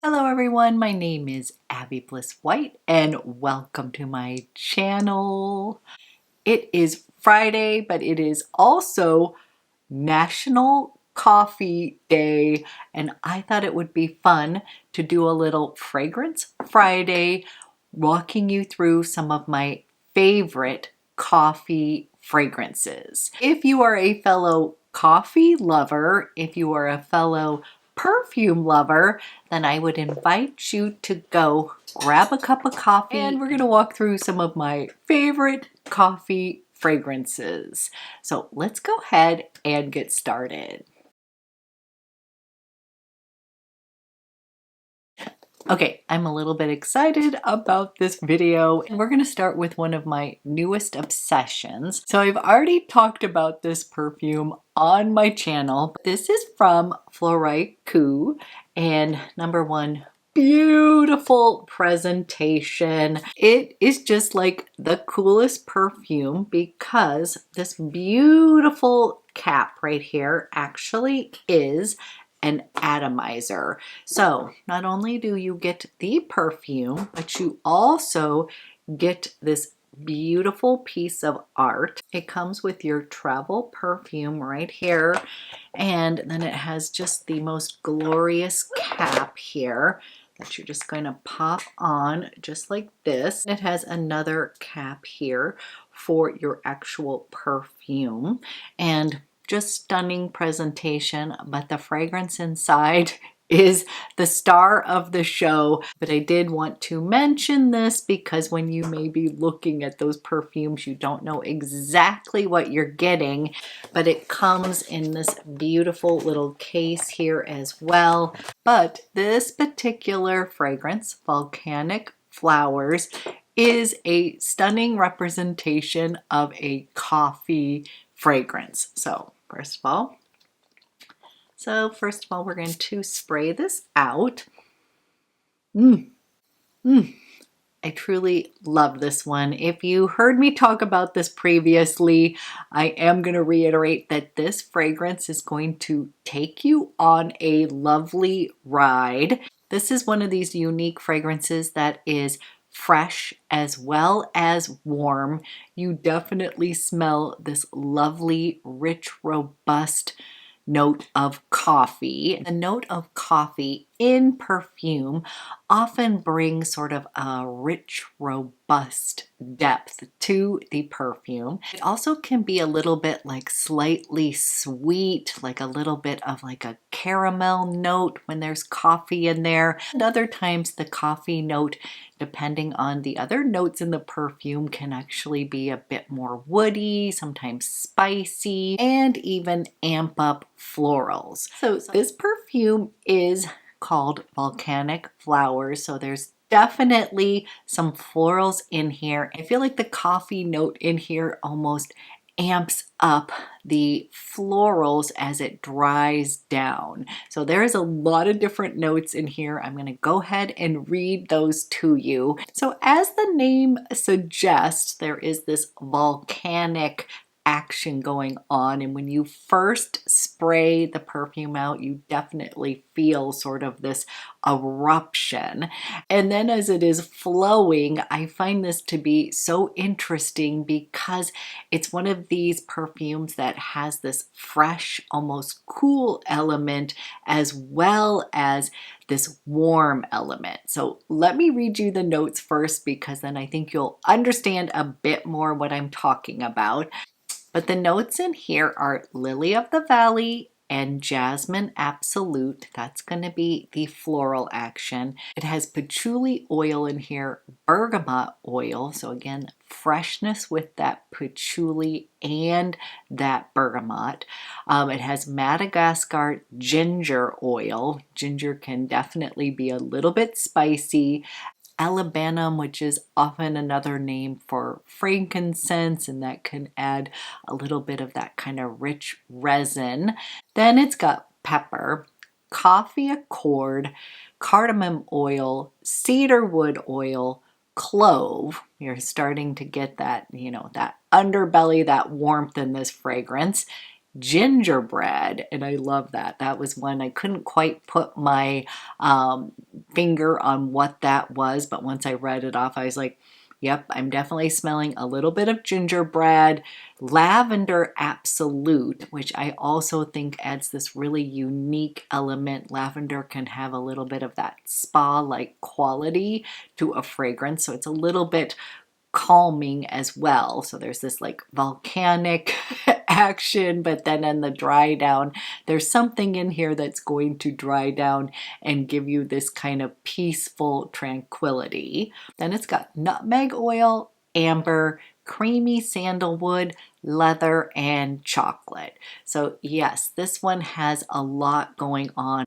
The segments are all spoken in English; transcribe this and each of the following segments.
Hello everyone, my name is Abby Bliss White and welcome to my channel. It is Friday, but it is also National Coffee Day, and I thought it would be fun to do a little Fragrance Friday, walking you through some of my favorite coffee fragrances. If you are a fellow coffee lover, if you are a fellow perfume lover, then I would invite you to go grab a cup of coffee and we're going to walk through some of my favorite coffee fragrances. So let's go ahead and get started. Okay, I'm a little bit excited about this video, and we're going to start with one of my newest obsessions. So I've already talked about this perfume on my channel. This is from Fluorite Co, and number one, beautiful presentation. It is just like the coolest perfume because this beautiful cap right here actually is an atomizer. So not only do you get the perfume, but you also get this beautiful piece of art. It comes with your travel perfume right here, and then it has just the most glorious cap here that you're just going to pop on just like this. It has another cap here for your actual perfume, and just stunning presentation, but the fragrance inside is the star of the show. But I did want to mention this because when you may be looking at those perfumes, you don't know exactly what you're getting, but it comes in this beautiful little case here as well. But this particular fragrance, Volcanic Flowers, is a stunning representation of a coffee fragrance. So first of all, we're going to spray this out. I truly love this one. If you heard me talk about this previously, I am going to reiterate that this fragrance is going to take you on a lovely ride. This is one of these unique fragrances that is fresh as well as warm. You definitely smell this lovely, rich, robust note of coffee. The note of coffee in perfume often brings sort of a rich, robust depth to the perfume. It also can be a little bit like slightly sweet, like a little bit of like a caramel note when there's coffee in there. And other times the coffee note, depending on the other notes in the perfume, can actually be a bit more woody, sometimes spicy, and even amp up florals. So this perfume is called Volcanic Flowers, so there's definitely some florals in here. I feel like the coffee note in here almost amps up the florals as it dries down. So there is a lot of different notes in here. I'm going to go ahead and read those to you. So as the name suggests, there is this volcanic action going on, and when you first spray the perfume out, you definitely feel sort of this eruption. And then as it is flowing, I find this to be so interesting because it's one of these perfumes that has this fresh, almost cool element as well as this warm element. So let me read you the notes first because then I think you'll understand a bit more what I'm talking about. But the notes in here are Lily of the Valley and Jasmine Absolute. That's going to be the floral action. It has patchouli oil in here, bergamot oil. So again, freshness with that patchouli and that bergamot. It has Madagascar ginger oil. Ginger can definitely be a little bit spicy. Alabanum, which is often another name for frankincense, and that can add a little bit of that kind of rich resin. Then it's got pepper, coffee accord, cardamom oil, cedarwood oil, clove. You're starting to get that, that underbelly, that warmth in this fragrance. gingerbread, and I love that. That was one I couldn't quite put my finger on what that was, but once I read it off, I was like, yep, I'm definitely smelling a little bit of gingerbread. Lavender Absolute, which I also think adds this really unique element. Lavender can have a little bit of that spa-like quality to a fragrance, so it's a little bit calming as well. So there's this like volcanic action, but then in the dry down, there's something in here that's going to dry down and give you this kind of peaceful tranquility. Then it's got nutmeg oil, amber, creamy sandalwood, leather, and chocolate. So yes, this one has a lot going on.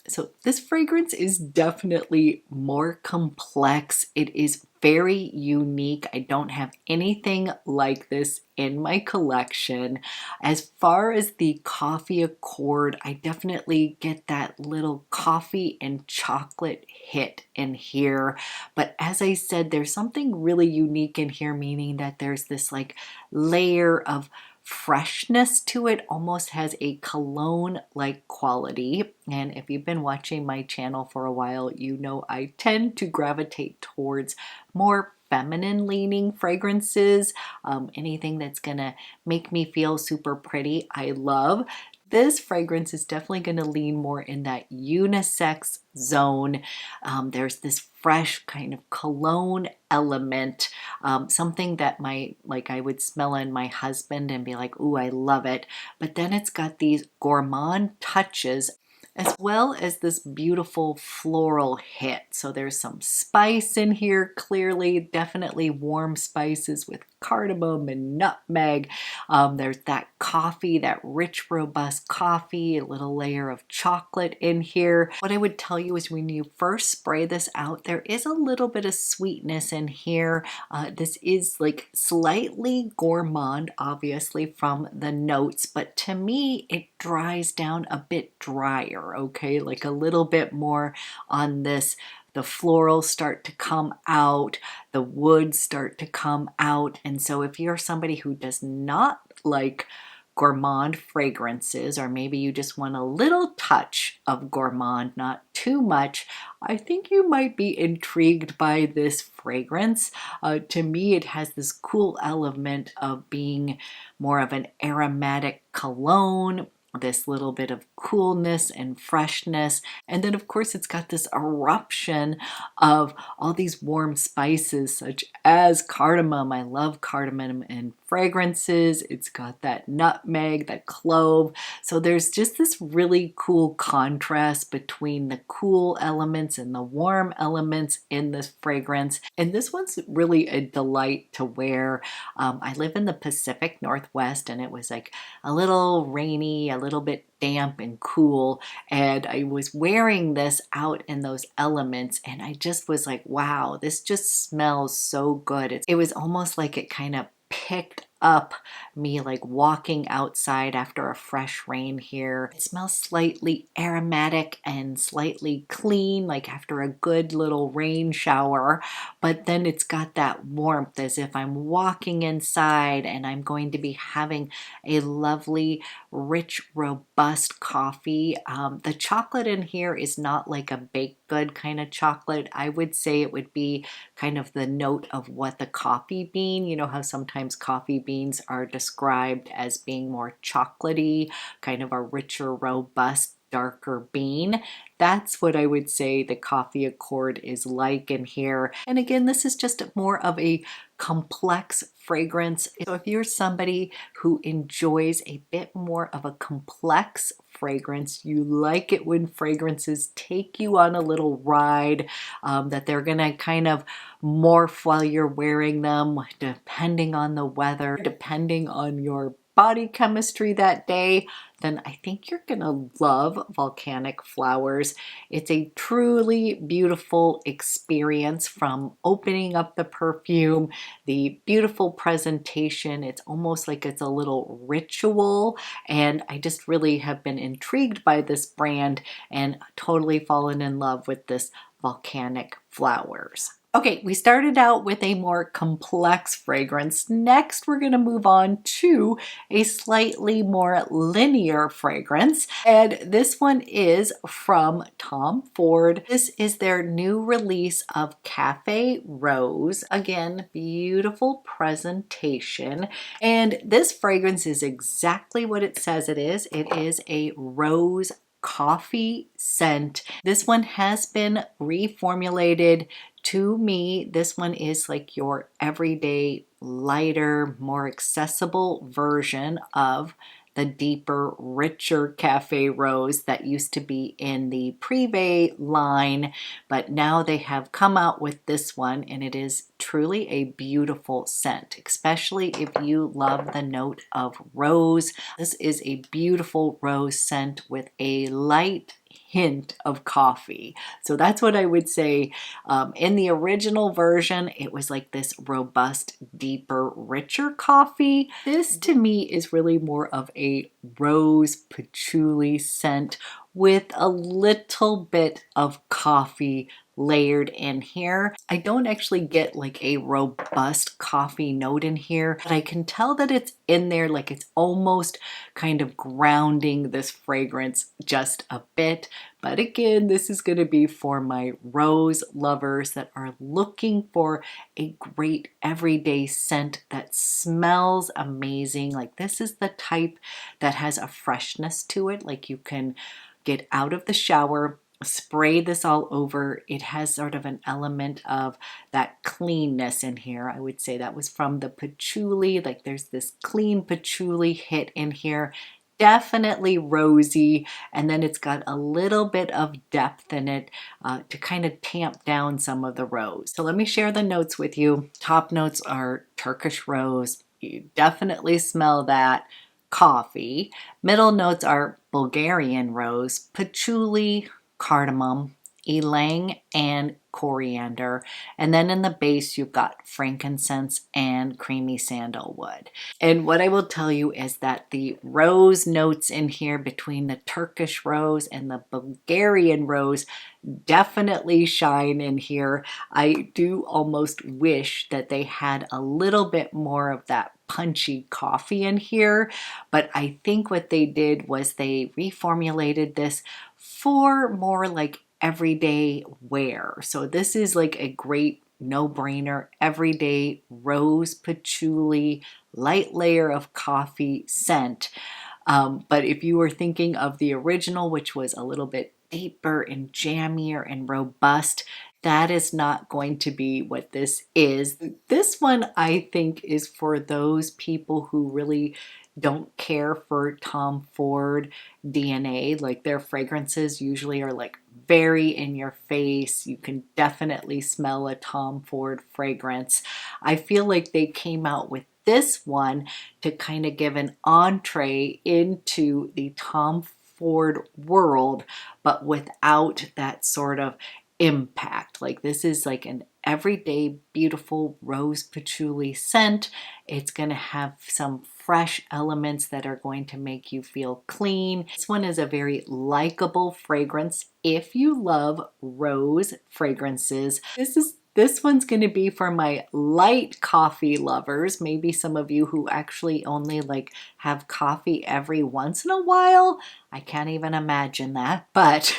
So this fragrance is definitely more complex. It is very unique. I don't have anything like this in my collection. As far as the coffee accord, I definitely get that little coffee and chocolate hit in here. But as I said, there's something really unique in here, meaning that there's this like layer of freshness to it, almost has a cologne-like quality. And if you've been watching my channel for a while, you know I tend to gravitate towards more feminine leaning fragrances. Anything that's gonna make me feel super pretty, I love. This fragrance is definitely going to lean more in that unisex zone. There's this fresh kind of cologne element, something that I would smell in my husband and be like, ooh, I love it. But then it's got these gourmand touches as well as this beautiful floral hit. So there's some spice in here, clearly, definitely warm spices with cardamom and nutmeg. There's that coffee, that rich, robust coffee, a little layer of chocolate in here. What I would tell you is when you first spray this out, there is a little bit of sweetness in here. This is like slightly gourmand, obviously, from the notes, but to me, it dries down a bit drier, okay? Like a little bit more on this. The florals start to come out, the woods start to come out. And so if you're somebody who does not like gourmand fragrances, or maybe you just want a little touch of gourmand, not too much, I think you might be intrigued by this fragrance. To me, it has this cool element of being more of an aromatic cologne, this little bit of coolness and freshness. And then of course it's got this eruption of all these warm spices such as cardamom. I love cardamom in fragrances. It's got that nutmeg, that clove. So there's just this really cool contrast between the cool elements and the warm elements in this fragrance. And this one's really a delight to wear. I live in the Pacific Northwest and it was like a little rainy, a little bit damp and cool, and I was wearing this out in those elements and I just was like, wow, this just smells so good. It was almost like it kind of picked up me like walking outside after a fresh rain here. It smells slightly aromatic and slightly clean, like after a good little rain shower, but then it's got that warmth as if I'm walking inside and I'm going to be having a lovely, rich, robust coffee. The chocolate in here is not like a baked good kind of chocolate. I would say it would be kind of the note of what the coffee bean, you know how sometimes coffee beans are described as being more chocolatey, kind of a richer, robust, darker bean. That's what I would say the coffee accord is like in here. And again, this is just more of a complex fragrance. So if you're somebody who enjoys a bit more of a complex fragrance, you like it when fragrances take you on a little ride, that they're gonna kind of morph while you're wearing them, depending on the weather, depending on your body chemistry that day, then I think you're gonna love Volcanic Flowers. It's a truly beautiful experience, from opening up the perfume, the beautiful presentation. It's almost like it's a little ritual, and I just really have been intrigued by this brand and totally fallen in love with this Volcanic Flowers. Okay, we started out with a more complex fragrance. Next, we're going to move on to a slightly more linear fragrance. And this one is from Tom Ford. This is their new release of Cafe Rose. Again, beautiful presentation. And this fragrance is exactly what it says it is. It is a rose coffee scent. This one has been reformulated. To me, this one is like your everyday, lighter, more accessible version of the deeper, richer Cafe Rose that used to be in the Privé line, but now they have come out with this one, and it is truly a beautiful scent, especially if you love the note of rose. This is a beautiful rose scent with a light hint of coffee. So that's what I would say. In the original version, it was like this robust, deeper, richer coffee. This to me is really more of a rose patchouli scent with a little bit of coffee layered in here. I don't actually get like a robust coffee note in here, but I can tell that it's in there, like it's almost kind of grounding this fragrance just a bit. But again, this is going to be for my rose lovers that are looking for a great everyday scent that smells amazing. Like this is the type that has a freshness to it. Like you can get out of the shower, spray this all over. It has sort of an element of that cleanness in here. I would say that was from the patchouli. Like there's this clean patchouli hit in here. Definitely rosy, and then it's got a little bit of depth in it to kind of tamp down some of the rose. So let me share the notes with you. Top notes are Turkish rose. You definitely smell that. Coffee. Middle notes are Bulgarian rose, patchouli, cardamom, ylang, and coriander. And then in the base, you've got frankincense and creamy sandalwood. And what I will tell you is that the rose notes in here between the Turkish rose and the Bulgarian rose definitely shine in here. I do almost wish that they had a little bit more of that punchy coffee in here, but I think what they did was they reformulated this for more like everyday wear. So this is like a great no-brainer everyday rose patchouli light layer of coffee scent. But if you were thinking of the original, which was a little bit deeper and jammier and robust, that is not going to be what this is. This one, I think, is for those people who really don't care for Tom Ford DNA. Like their fragrances usually are like very in your face. You can definitely smell a Tom Ford fragrance. I feel like they came out with this one to kind of give an entree into the Tom Ford world, but without that sort of impact. Like this is like an everyday beautiful rose patchouli scent. It's going to have some fresh elements that are going to make you feel clean. This one is a very likable fragrance if you love rose fragrances. This one's going to be for my light coffee lovers. Maybe some of you who actually only like have coffee every once in a while. I can't even imagine that, but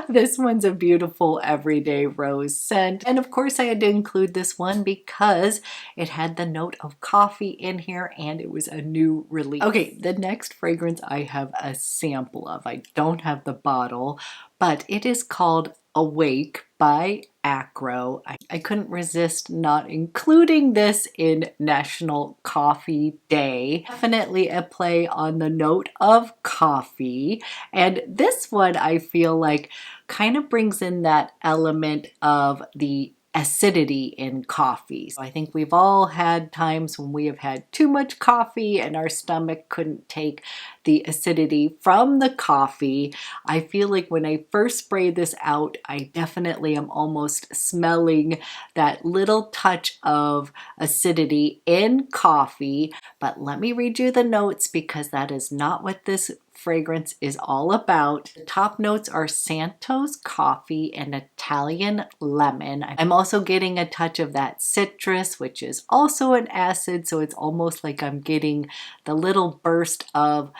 this one's a beautiful everyday rose scent. And of course I had to include this one because it had the note of coffee in here and it was a new release. Okay, the next fragrance I have a sample of. I don't have the bottle, but it is called Awake by Acro. I couldn't resist not including this in National Coffee Day. Definitely a play on the note of coffee. And this one I feel like kind of brings in that element of the acidity in coffee. So I think we've all had times when we have had too much coffee and our stomach couldn't take the acidity from the coffee. I feel like when I first spray this out, I definitely am almost smelling that little touch of acidity in coffee. But let me read you the notes because that is not what this fragrance is all about. The top notes are Santos coffee and Italian lemon. I'm also getting a touch of that citrus, which is also an acid, so it's almost like I'm getting the little burst of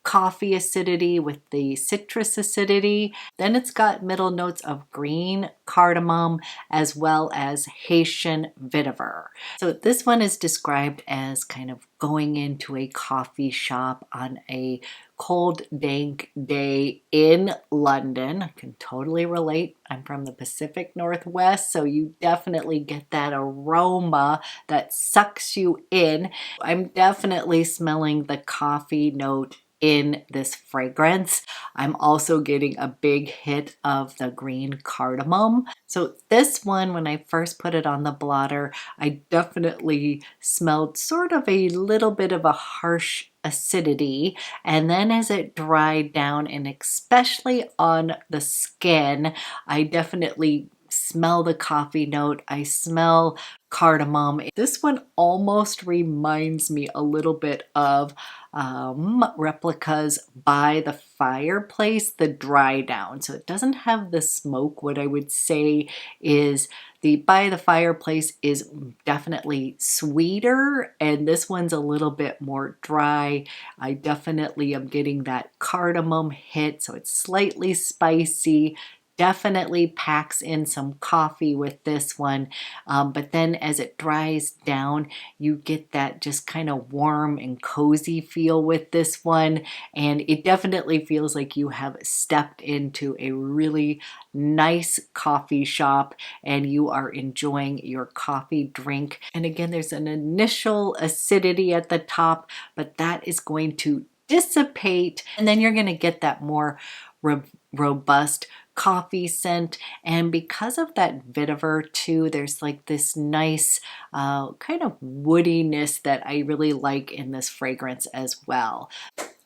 coffee acidity with the citrus acidity. Then it's got middle notes of green cardamom as well as Haitian vetiver. So this one is described as kind of going into a coffee shop on a cold, dank day in London. I can totally relate. I'm from the Pacific Northwest, so you definitely get that aroma that sucks you in. I'm definitely smelling the coffee note in this fragrance. I'm also getting a big hit of the green cardamom. So this one, when I first put it on the blotter, I definitely smelled sort of a little bit of a harsh acidity, and then as it dried down, and especially on the skin, I definitely smell the coffee note. I smell cardamom. This one almost reminds me a little bit of Replicas By the Fireplace, the dry down. So it doesn't have the smoke. What I would say is the By the Fireplace is definitely sweeter, and this one's a little bit more dry. I definitely am getting that cardamom hit, so it's slightly spicy. Definitely packs in some coffee with this one, but then as it dries down, you get that just kind of warm and cozy feel with this one, and it definitely feels like you have stepped into a really nice coffee shop and you are enjoying your coffee drink. And again, there's an initial acidity at the top, but that is going to dissipate, and then you're going to get that more robust coffee scent. And because of that vetiver too, there's like this nice kind of woodiness that I really like in this fragrance as well.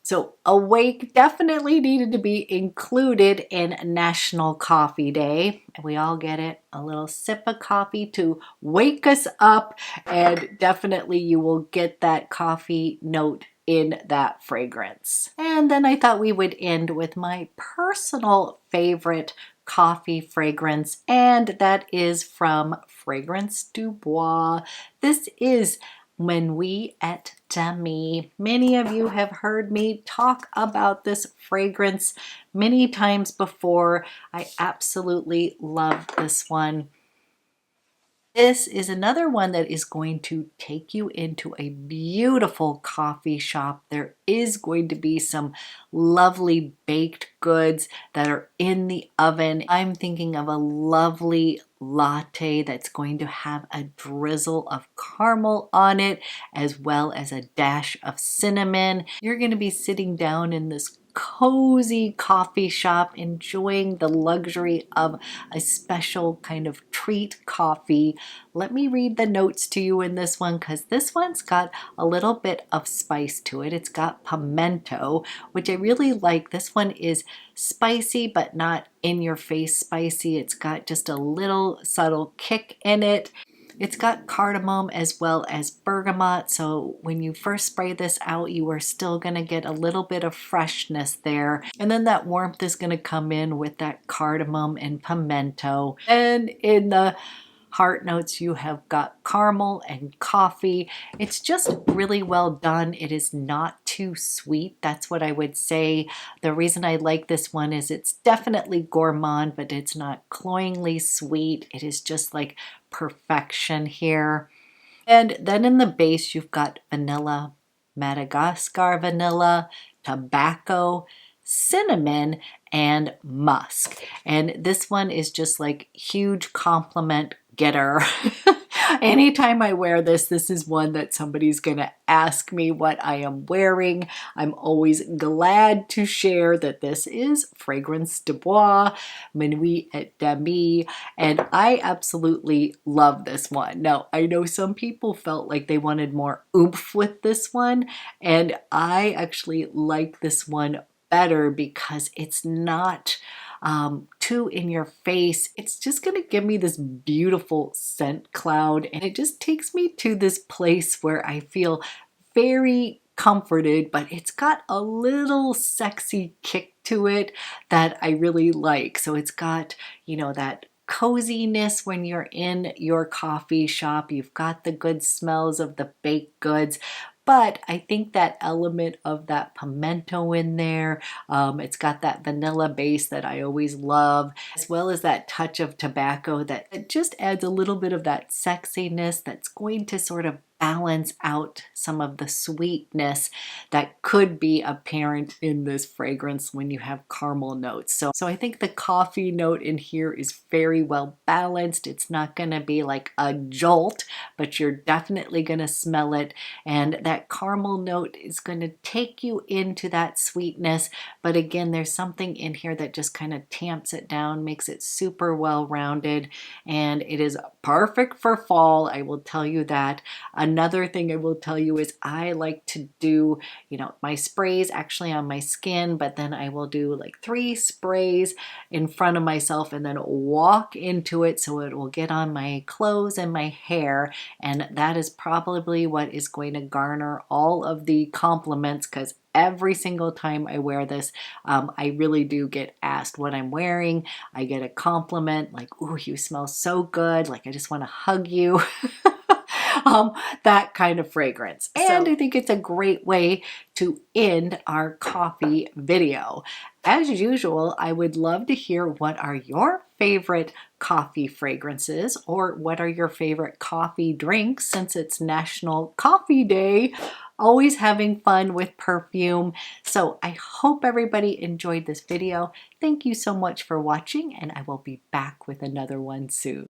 So Awake definitely needed to be included in National Coffee Day. We all get it, a little sip of coffee to wake us up, and definitely you will get that coffee note in that fragrance. And then I thought we would end with my personal favorite coffee fragrance, and that is from Fragrance Dubois. This is When We et Demi. Many of you have heard me talk about this fragrance many times before. I absolutely love this one. This is another one that is going to take you into a beautiful coffee shop. There is going to be some lovely baked goods that are in the oven. I'm thinking of a lovely latte that's going to have a drizzle of caramel on it, as well as a dash of cinnamon. You're going to be sitting down in this cozy coffee shop enjoying the luxury of a special kind of treat coffee. Let me read the notes to you in this one, because this one's got a little bit of spice to it. It's got pimento, which I really like. This one is spicy but not in your face spicy. It's got just a little subtle kick in it. It's got cardamom as well as bergamot, so when you first spray this out, you are still going to get a little bit of freshness there. And then that warmth is going to come in with that cardamom and pimento. And in the heart notes, you have got caramel and coffee. It's just really well done. It is not too sweet. That's what I would say. The reason I like this one is it's definitely gourmand, but it's not cloyingly sweet. It is just like perfection here. And then in the base, you've got vanilla, Madagascar vanilla, tobacco, cinnamon, and musk. And this one is just like huge compliment getter. Anytime I wear this, this is one that somebody's gonna ask me what I am wearing. I'm always glad to share that this is Fragrance Dubois, Minuit et Demi, and I absolutely love this one. Now, I know some people felt like they wanted more oomph with this one, and I actually like this one better because it's not too in your face. It's just gonna give me this beautiful scent cloud, and it just takes me to this place where I feel very comforted, but it's got a little sexy kick to it that I really like. So it's got, you know, that coziness when you're in your coffee shop. You've got the good smells of the baked goods, but I think that element of that pimento in there, it's got that vanilla base that I always love, as well as that touch of tobacco that it just adds a little bit of that sexiness that's going to sort of balance out some of the sweetness that could be apparent in this fragrance when you have caramel notes. So I think the coffee note in here is very well balanced. It's not going to be like a jolt, but you're definitely going to smell it. And that caramel note is going to take you into that sweetness. But again, there's something in here that just kind of tamps it down, makes it super well rounded. And it is perfect for fall, I will tell you that. Another thing I will tell you is I like to do, you know, my sprays actually on my skin, but then I will do like 3 sprays in front of myself and then walk into it so it will get on my clothes and my hair. And that is probably what is going to garner all of the compliments, because every single time I wear this, I really do get asked what I'm wearing. I get a compliment like, "Ooh, you smell so good. Like, I just want to hug you." That kind of fragrance. And I think it's a great way to end our coffee video. As usual, I would love to hear what are your favorite coffee fragrances, or what are your favorite coffee drinks since it's National Coffee Day. Always having fun with perfume. So I hope everybody enjoyed this video. Thank you so much for watching, and I will be back with another one soon.